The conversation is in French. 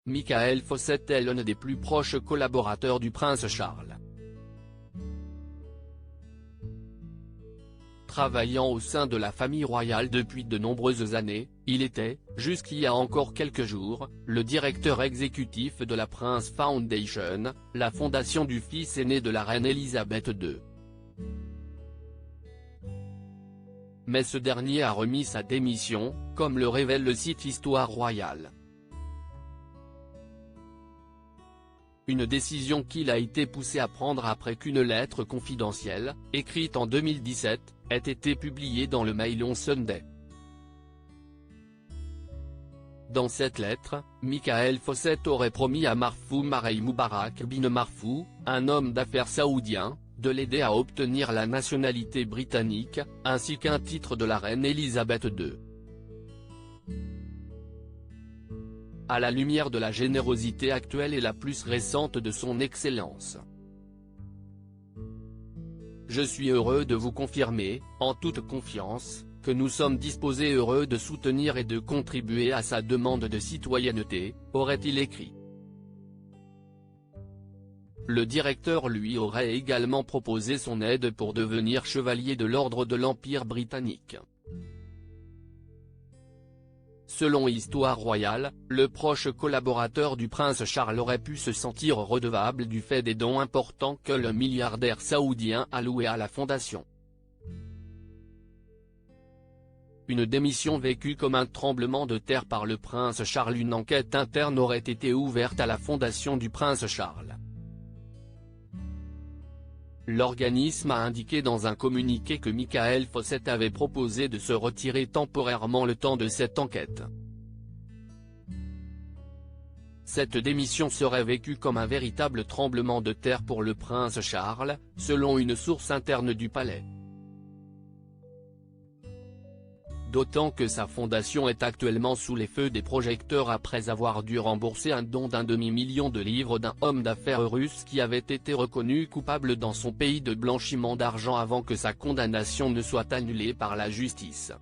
Michael Fawcett est l'un des plus proches collaborateurs du prince Charles. Travaillant au sein de la famille royale depuis de nombreuses années, il était, jusqu'il y a encore quelques jours, le directeur exécutif de la Prince Foundation, la fondation du fils aîné de la reine Elisabeth II. Mais ce dernier a remis sa démission, comme le révèle le site Histoire Royale. Une décision qu'il a été poussé à prendre après qu'une lettre confidentielle, écrite en 2017, ait été publiée dans le Mail on Sunday. Dans cette lettre, Michael Fawcett aurait promis à Marfou Marei Moubarak bin Marfou, un homme d'affaires saoudien, de l'aider à obtenir la nationalité britannique, ainsi qu'un titre de la reine Elisabeth II. À la lumière de la générosité actuelle et la plus récente de son Excellence. Je suis heureux de vous confirmer, en toute confiance, que nous sommes disposés et heureux de soutenir et de contribuer à sa demande de citoyenneté, aurait-il écrit. Le directeur lui aurait également proposé son aide pour devenir chevalier de l'ordre de l'Empire britannique. Selon Histoire Royale, le proche collaborateur du prince Charles aurait pu se sentir redevable du fait des dons importants que le milliardaire saoudien a loués à la fondation. Une démission vécue comme un tremblement de terre par le prince Charles. Une enquête interne aurait été ouverte à la fondation du prince Charles. L'organisme a indiqué dans un communiqué que Michael Fawcett avait proposé de se retirer temporairement le temps de cette enquête. Cette démission serait vécue comme un véritable tremblement de terre pour le prince Charles, selon une source interne du palais. D'autant que sa fondation est actuellement sous les feux des projecteurs après avoir dû rembourser un don d'1 demi-million de livres d'un homme d'affaires russe qui avait été reconnu coupable dans son pays de blanchiment d'argent avant que sa condamnation ne soit annulée par la justice.